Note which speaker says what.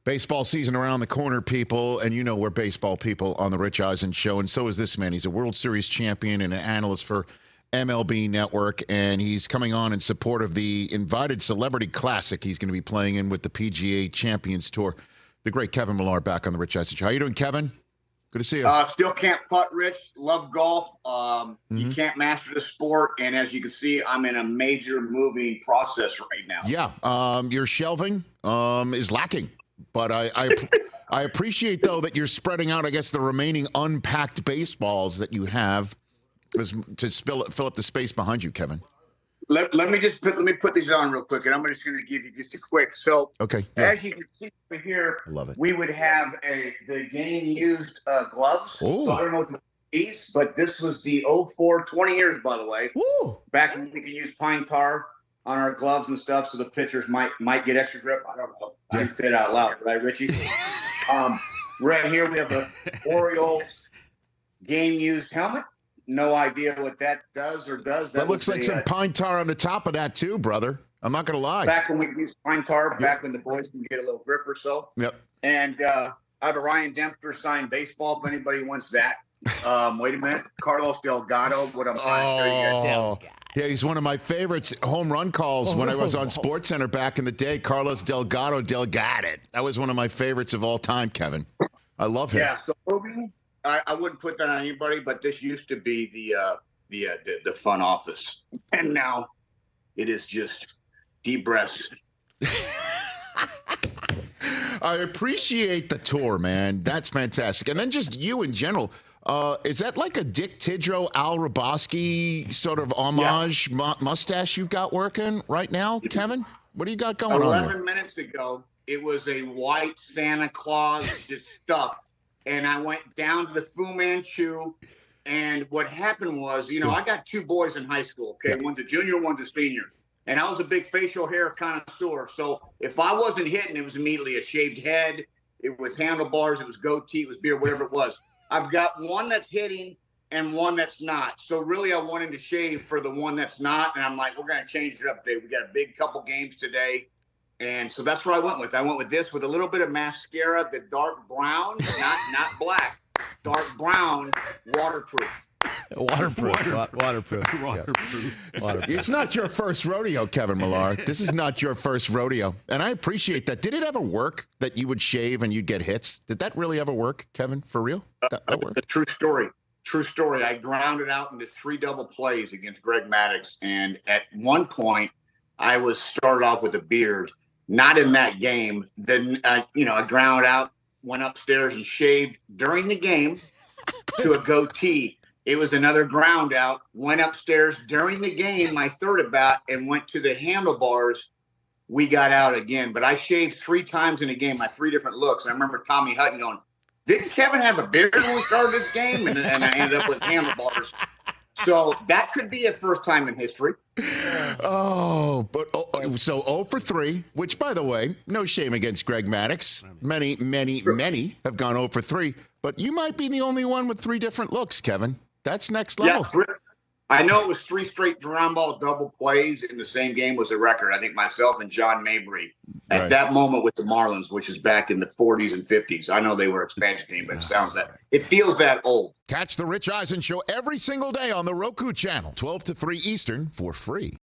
Speaker 1: Baseball season around the corner, people, and you know we're baseball people on the Rich Eisen Show, and so is this man. He's a World Series champion and an analyst for MLB Network, and he's coming on in support of the invited Celebrity Classic he's going to be playing in with the PGA Champions Tour. The great Kevin Millar back on the Rich Eisen Show. How you doing, Kevin? Good to see you.
Speaker 2: Still can't putt, Rich. Love golf. You can't master the sport, and as you can see, I'm in a major moving process right now.
Speaker 1: Yeah, your shelving is lacking. But I appreciate, though, that you're spreading out, I guess, the remaining unpacked baseballs that you have to fill up the space behind you, Kevin.
Speaker 2: Let me put these on real quick, and I'm just going to give you just a quick. So,
Speaker 1: okay, yeah.
Speaker 2: As you can see over here,
Speaker 1: I love it.
Speaker 2: We would have the game-used gloves.
Speaker 1: Ooh.
Speaker 2: So I don't know what these, but this was the 04, 20 years, by the way.
Speaker 1: Woo.
Speaker 2: Back when we could use pine tar on our gloves and stuff, so the pitchers might get extra grip. I don't know. I can say it out loud, right, Richie? Right here we have the Orioles game-used helmet. No idea what that does or does.
Speaker 1: That looks like some pine tar on the top of that too, brother. I'm not going to lie.
Speaker 2: Back when we could use pine tar, back when the boys can get a little grip or so.
Speaker 1: Yep.
Speaker 2: And I have a Ryan Dempster signed baseball if anybody wants that. Wait a minute. Carlos Delgado, what I'm trying to show you guys.
Speaker 1: Yeah, he's one of my favorites. Home run calls when I was on SportsCenter back in the day. Carlos Delgado. That was one of my favorites of all time, Kevin. I love him.
Speaker 2: Yeah, so moving, I wouldn't put that on anybody, but this used to be the fun office. And now it is just deep breaths.
Speaker 1: I appreciate the tour, man. That's fantastic. And then just you in general. Is that like a Dick Tidrow, Al Roboski sort of homage mustache you've got working right now, Kevin? What do you got going on?
Speaker 2: 11 minutes ago, it was a white Santa Claus just stuff. And I went down to the Fu Manchu. And what happened was, I got two boys in high school. Okay, one's a junior, one's a senior. And I was a big facial hair connoisseur. So if I wasn't hitting, it was immediately a shaved head. It was handlebars. It was goatee. It was beard, whatever it was. I've got one that's hitting and one that's not. So really I wanted to shave for the one that's not. And I'm like, we're going to change it up today. We got a big couple games today. And so that's what I went with. I went with this with a little bit of mascara, the dark brown, not black, dark brown, waterproof.
Speaker 3: Waterproof.
Speaker 1: It's not your first rodeo, Kevin Millar. This is not your first rodeo. And I appreciate that. Did it ever work that you would shave and you'd get hits? Did that really ever work, Kevin? For real? That worked?
Speaker 2: A true story. I grounded out into 3 double plays against Greg Maddux. And at one point, I was started off with a beard. Not in that game. Then, I ground out, went upstairs and shaved during the game to a goatee. It was another ground out, went upstairs during the game, my third at bat, and went to the handlebars. We got out again. But I shaved 3 times in a game, my 3 different looks. I remember Tommy Hutton going, didn't Kevin have a beard when we started this game? And I ended up with handlebars. So that could be a first time in history.
Speaker 1: So 0 for 3, which, by the way, no shame against Greg Maddux. Many have gone 0 for 3. But you might be the only one with 3 different looks, Kevin. That's next level.
Speaker 2: Yeah, I know it was 3 straight ground ball double plays in the same game was a record. I think myself and John Mabry at that moment with the Marlins, which is back in the 40s and 50s. I know they were expansion team, but it feels that old.
Speaker 1: Catch the Rich Eisen Show every single day on the Roku channel, 12 to 3 Eastern for free.